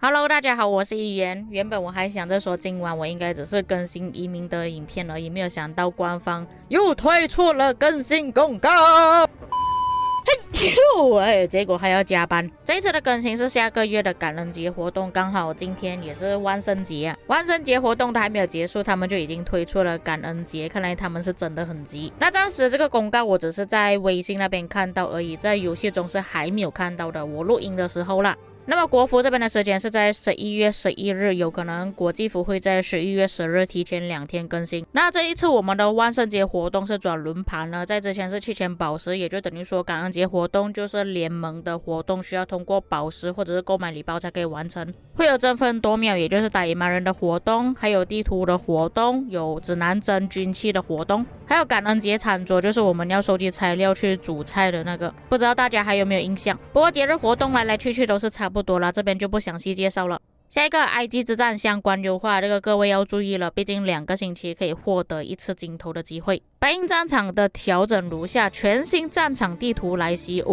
Hello， 大家好，我是一言。原本我还想着说今晚我应该只是更新移民的影片而已，没有想到官方又推出了更新公告。结果还要加班。这一次的更新是下个月的感恩节活动，刚好今天也是万圣节啊。万圣节活动都还没有结束，他们就已经推出了感恩节，看来他们是真的很急。那当时这个公告我只是在微信那边看到而已，在游戏中是还没有看到的，我录音的时候啦。那么国服这边的时间是在11月11日，有可能国际服会在11月10日提前2天更新。那这一次我们的万圣节活动是转轮盘呢，在之前是7000宝石，也就等于说感恩节活动就是联盟的活动，需要通过宝石或者是购买礼包才可以完成。会有争分夺秒，也就是打野蛮人的活动，还有地图的活动，有指南针军器的活动，还有感恩节餐桌，就是我们要收集材料去煮菜的那个，不知道大家还有没有印象。不过节日活动来来去去都是差不多啦，这边就不详细介绍了。下一个埃及之战相关优化，这个各位要注意了，毕竟2个星期可以获得1次金头的机会。白银战场的调整如下：全新战场地图来袭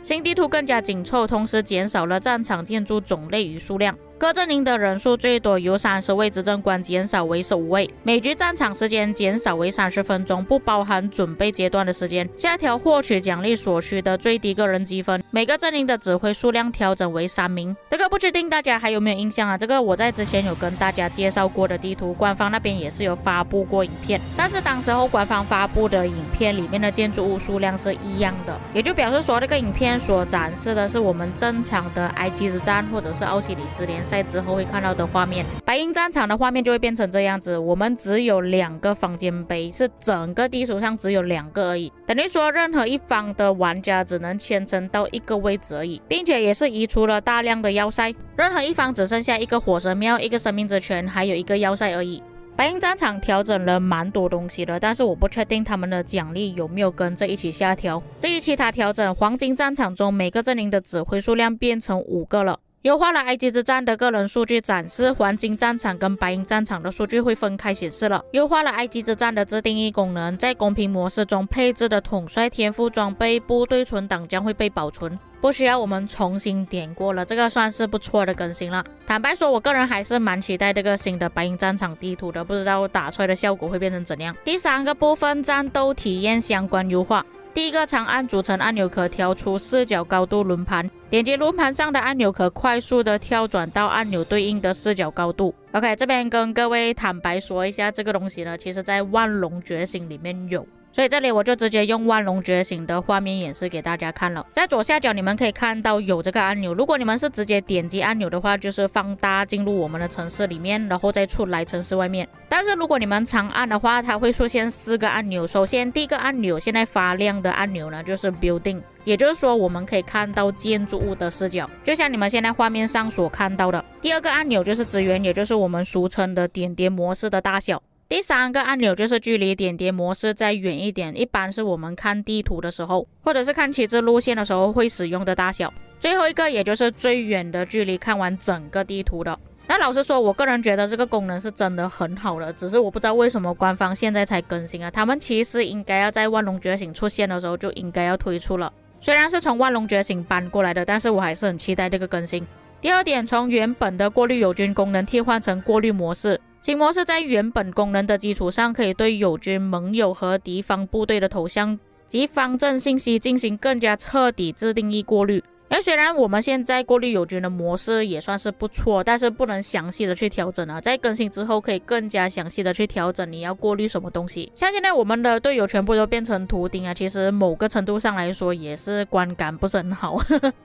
新地图更加紧凑，同时减少了战场建筑种类与数量。各阵营的人数最多由30位执政官减少为15位，每局战场时间减少为30分钟，不包含准备阶段的时间。下调获取奖励所需的最低个人积分，每个阵营的指挥数量调整为3名。这个不确定大家还有没有印象啊？这个我在之前有跟大家介绍过的地图，官方那边也是有发布过影片，但是当时候官方发布的影片里面的建筑物数量是一样的，也就表示说这个影片所展示的是我们正常的埃及之战或者是奥西里斯联赛之后会看到的画面。白银战场的画面就会变成这样子，我们只有2个房间杯，是整个地图上只有2个而已，等于说任何一方的玩家只能牵程到1个位置而已，并且也是移除了大量的要塞，任何一方只剩下1个火神庙、1个生命之泉还有1个要塞而已。白银战场调整了蛮多东西的，但是我不确定他们的奖励有没有跟着一起下调。至于其他调整，黄金战场中每个阵营的指挥数量变成5个了，优化了埃及之战的个人数据展示，黄金战场跟白银战场的数据会分开显示了。优化了埃及之战的自定义功能，在公平模式中配置的统帅天赋装备部队存档将会被保存，不需要我们重新点过了，这个算是不错的更新了。坦白说，我个人还是蛮期待这个新的白银战场地图的，不知道打出来的效果会变成怎样。第3个部分，战斗体验相关优化。第一个长按组成按钮可调出视角高度轮盘，点击轮盘上的按钮可快速的跳转到按钮对应的视角高度。OK， 这边跟各位坦白说一下，这个东西呢，其实在万龙觉醒里面有，所以这里我就直接用万龙觉醒的画面演示给大家看了。在左下角你们可以看到有这个按钮，如果你们是直接点击按钮的话，就是放大进入我们的城市里面，然后再出来城市外面。但是如果你们长按的话，它会出现4个按钮。首先第一个按钮，现在发亮的按钮呢，就是 Building， 也就是说我们可以看到建筑物的视角，就像你们现在画面上所看到的。第2个按钮就是资源，也就是我们俗称的点点模式的大小。第3个按钮就是距离点点模式再远一点，一般是我们看地图的时候，或者是看旗帜路线的时候会使用的大小。最后一个也就是最远的距离看完整个地图的。那老实说，我个人觉得这个功能是真的很好的，只是我不知道为什么官方现在才更新啊，他们其实应该要在万龙觉醒出现的时候就应该要推出了。虽然是从万龙觉醒搬过来的，但是我还是很期待这个更新。第2点，从原本的过滤友军功能替换成过滤模式。新模式在原本功能的基础上，可以对友军、盟友和敌方部队的头像及方阵信息进行更加彻底自定义过滤。虽然我们现在过滤友军的模式也算是不错，但是不能详细的去调整啊。在更新之后可以更加详细的去调整你要过滤什么东西。像现在我们的队友全部都变成图钉啊，其实某个程度上来说也是观感不是很好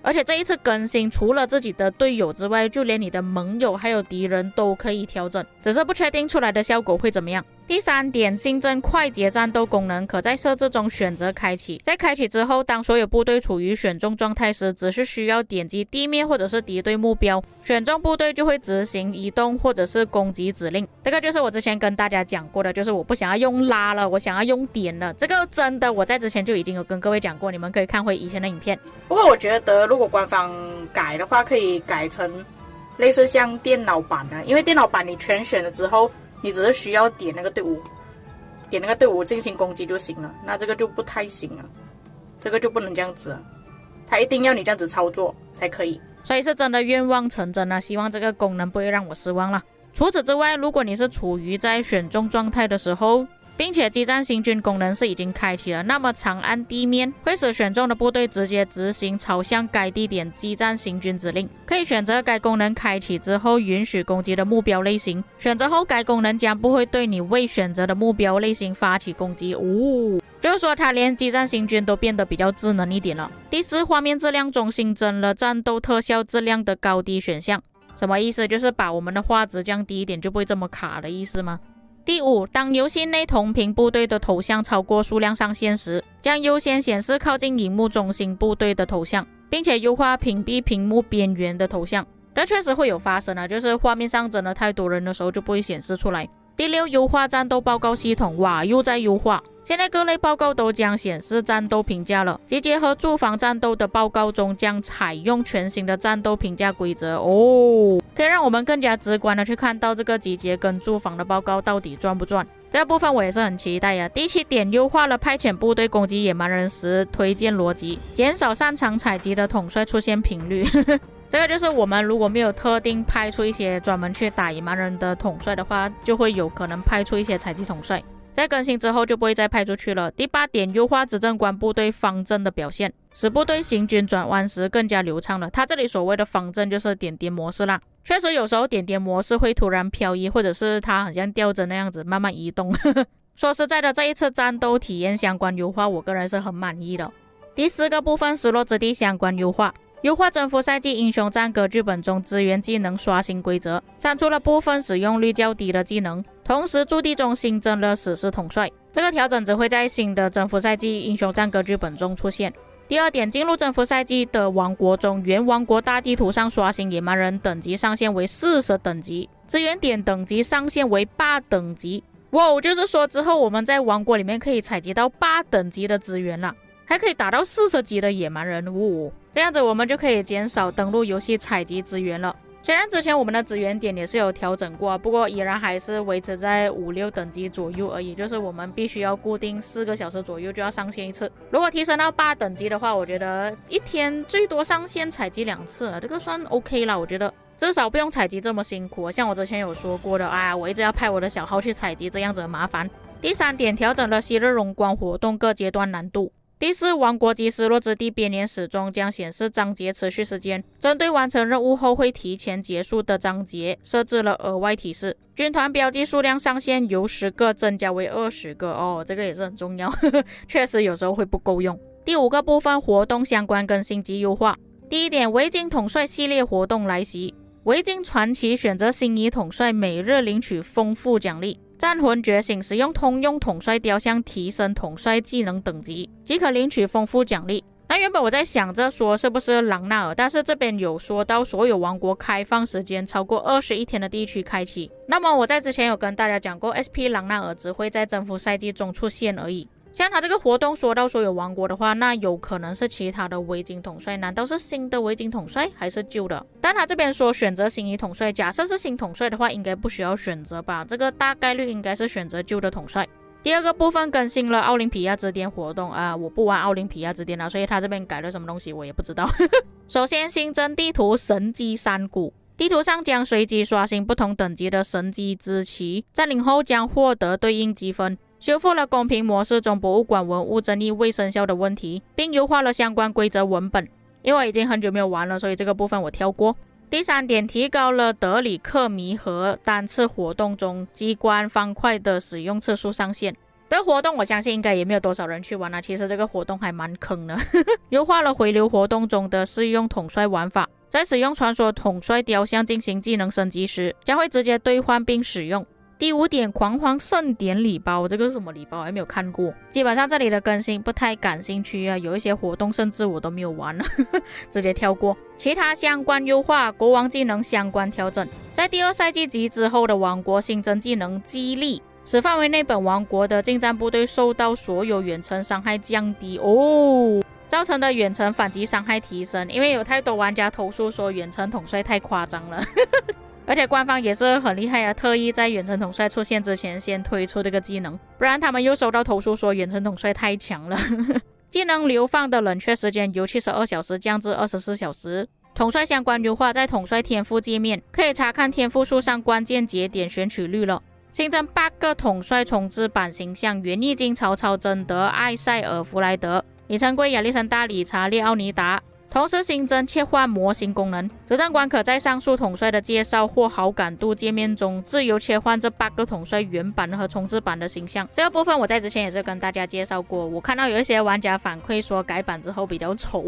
而且这一次更新除了自己的队友之外，就连你的盟友还有敌人都可以调整，只是不确定出来的效果会怎么样。第3点，新增快捷战斗功能，可在设置中选择开启。在开启之后，当所有部队处于选中状态时，只是需要点击地面或者是敌对目标，选中部队就会执行移动或者是攻击指令。这个就是我之前跟大家讲过的，就是我不想要用拉了，我想要用点了。这个真的我在之前就已经有跟各位讲过，你们可以看回以前的影片。不过我觉得如果官方改的话，可以改成类似像电脑版的，因为电脑版你全选了之后，你只是需要点那个队伍进行攻击就行了，那这个就不太行了，这个就不能这样子了，他一定要你这样子操作才可以。所以是真的愿望成真啊，希望这个功能不会让我失望了。除此之外，如果你是处于在选中状态的时候，并且激战行军功能是已经开启了，那么长按地面会使选中的部队直接执行朝向该地点激战行军指令。可以选择该功能开启之后允许攻击的目标类型，选择后该功能将不会对你未选择的目标类型发起攻击。就是说它连激战行军都变得比较智能一点了。第四，画面质量中新增了战斗特效质量的高低选项。什么意思？就是把我们的画质降低一点，就不会这么卡的意思吗？第五，当游戏内同屏部队的头像超过数量上限时，将优先显示靠近萤幕中心部队的头像，并且优化屏蔽屏幕边缘的头像。这确实会有发生啊，就是画面上真的太多人的时候就不会显示出来。第六，优化战斗报告系统。哇，又在优化。现在各类报告都将显示战斗评价了，集结和驻防战斗的报告中将采用全新的战斗评价规则可以让我们更加直观的去看到这个集结跟驻防的报告到底赚不赚。这个部分我也是很期待呀。第七点，优化了派遣部队攻击野蛮人时推荐逻辑，减少擅长采集的统帅出现频率这个就是我们如果没有特定派出一些专门去打野蛮人的统帅的话，就会有可能派出一些采集统帅，在更新之后就不会再派出去了。第八点，优化执政官部队方阵的表现，使部队行军转弯时更加流畅了。它这里所谓的方阵就是点点模式啦，确实有时候点点模式会突然漂移，或者是它很像吊针那样子慢慢移动说实在的，这一次战斗体验相关优化我个人是很满意的。第四个部分，失落之地相关优化。优化征服赛季英雄战歌剧本中资源技能刷新规则，删除了部分使用率较低的技能，同时驻地中新增了史诗统帅。这个调整只会在新的征服赛季英雄战歌剧本中出现。第二点，进入征服赛季的王国中，原王国大地图上刷新野蛮人等级上限为40等级，资源点等级上限为8等级。就是说之后我们在王国里面可以采集到8等级的资源了，还可以打到40级的野蛮人这样子我们就可以减少登录游戏采集资源了。虽然之前我们的资源点也是有调整过，不过依然还是维持在5、6等级左右而已，就是我们必须要固定4个小时左右就要上线一次。如果提升到8等级的话，我觉得一天最多上线采集2次这个算 OK 啦，我觉得至少不用采集这么辛苦。像我之前有说过的我一直要派我的小号去采集，这样子很麻烦。第三点，调整了昔日荣光活动各阶段难度。第四，王国及失落之地编年史中将显示章节持续时间，针对完成任务后会提前结束的章节设置了额外提示。军团标记数量上限由10个增加为20个这个也是很重要确实有时候会不够用。第五个部分，活动相关更新及优化。第一点，维京统帅系列活动来袭。维京传奇选择新一统帅，每日领取丰富奖励。战魂觉醒，使用通用统帅雕像提升统帅技能等级，即可领取丰富奖励。那原本我在想着说是不是朗纳尔，但是这边有说到所有王国开放时间超过21天的地区开启。那么我在之前有跟大家讲过 SP 朗纳尔只会在征服赛季中出现而已。像他这个活动说到所有王国的话，那有可能是其他的维京统帅，难道是新的维京统帅还是旧的？但他这边说选择新一统帅，假设是新统帅的话应该不需要选择吧，这个大概率应该是选择旧的统帅。第二个部分，更新了奥林匹亚之巅活动我不玩奥林匹亚之巅了，所以他这边改了什么东西我也不知道首先新增地图神机山谷，地图上将随机刷新不同等级的神机之旗，占领后将获得对应积分。修复了公平模式中博物馆文物争议未生效的问题，并优化了相关规则文本。因为我已经很久没有玩了，所以这个部分我跳过。第三点，提高了德里克弥和单次活动中机关方块的使用次数上限。这个活动我相信应该也没有多少人去玩其实这个活动还蛮坑的优化了回流活动中的适用统帅玩法，在使用传说统帅雕像进行技能升级时，将会直接兑换并使用。第五点，狂欢盛典礼包，这个是什么礼包还没有看过。基本上这里的更新不太感兴趣有一些活动甚至我都没有玩了直接跳过。其他相关优化，国王技能相关调整，在第2赛季及之后的王国新增技能激励，使范围内本王国的近战部队受到所有远程伤害降低造成的远程反击伤害提升，因为有太多玩家投诉说远程统帅太夸张了而且官方也是很厉害特意在远程统帅出现之前先推出这个技能，不然他们又收到投诉说远程统帅太强了技能流放的冷却时间由72小时降至24小时，统帅相关优化在统帅天赋界面可以查看天赋树上关键节点选取率了。新增8个统帅重置版形象：袁义经、曹操、贞德、艾塞尔、弗莱德、李成桂、亚历山大、理查、列奥尼达。同时新增切换模型功能，执政官可在上述统帅的介绍或好感度界面中自由切换这8个统帅原版和重置版的形象。这个部分我在之前也是跟大家介绍过，我看到有一些玩家反馈说改版之后比较丑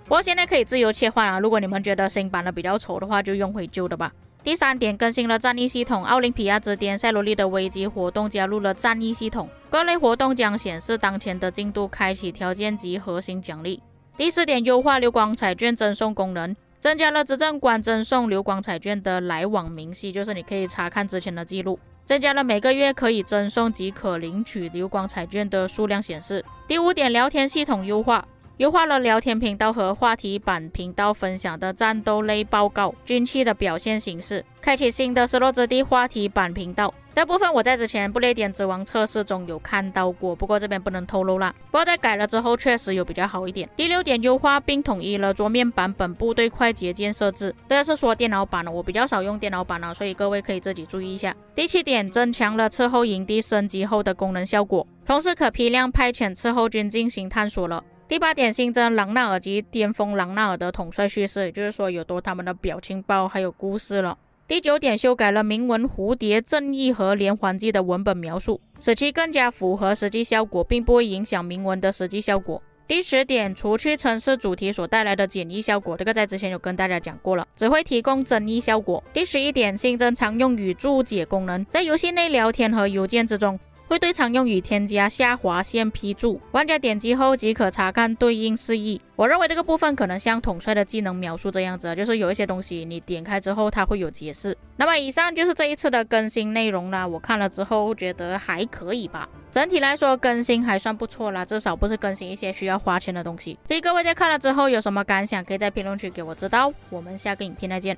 不过现在可以自由切换啊，如果你们觉得新版的比较丑的话，就用回旧的吧。第3点，更新了战役系统，奥林匹亚之巅赛罗利的危机活动加入了战役系统，各类活动将显示当前的进度，开启条件及核心奖励。第4点，优化流光彩券赠送功能，增加了执政官赠送流光彩券的来往明细，就是你可以查看之前的记录，增加了每个月可以赠送及可领取流光彩券的数量显示。第5点，聊天系统优化，优化了聊天频道和话题版频道分享的战斗类报告、军器的表现形式，开启新的失落之地话题版频道。这部分我在之前不列颠之王测试中有看到过，不过这边不能透露啦。不过在改了之后确实有比较好一点。第6点，优化并统一了桌面版本部队快捷键设置，这是说电脑版的，我比较少用电脑版了，所以各位可以自己注意一下。第7点，增强了斥候营地升级后的功能效果，同时可批量派遣斥候军进行探索了。第8点，新增朗纳尔及巅峰朗纳尔的统帅叙事，也就是说有多他们的表情包还有故事了。第9点，修改了铭文蝴蝶、正义和连环计的文本描述，使其更加符合实际效果，并不会影响铭文的实际效果。第10点，除去城市主题所带来的简易效果，这个在之前有跟大家讲过了，只会提供增益效果。第11点，新增常用语注解功能，在游戏内聊天和邮件之中会对常用语添加下划线批注，玩家点击后即可查看对应释义。我认为这个部分可能像统帅的技能描述这样子，就是有一些东西你点开之后它会有解释。那么以上就是这一次的更新内容啦，我看了之后觉得还可以吧，整体来说更新还算不错啦，至少不是更新一些需要花钱的东西。所以各位在看了之后有什么感想，可以在评论区给我知道。我们下个影片再见。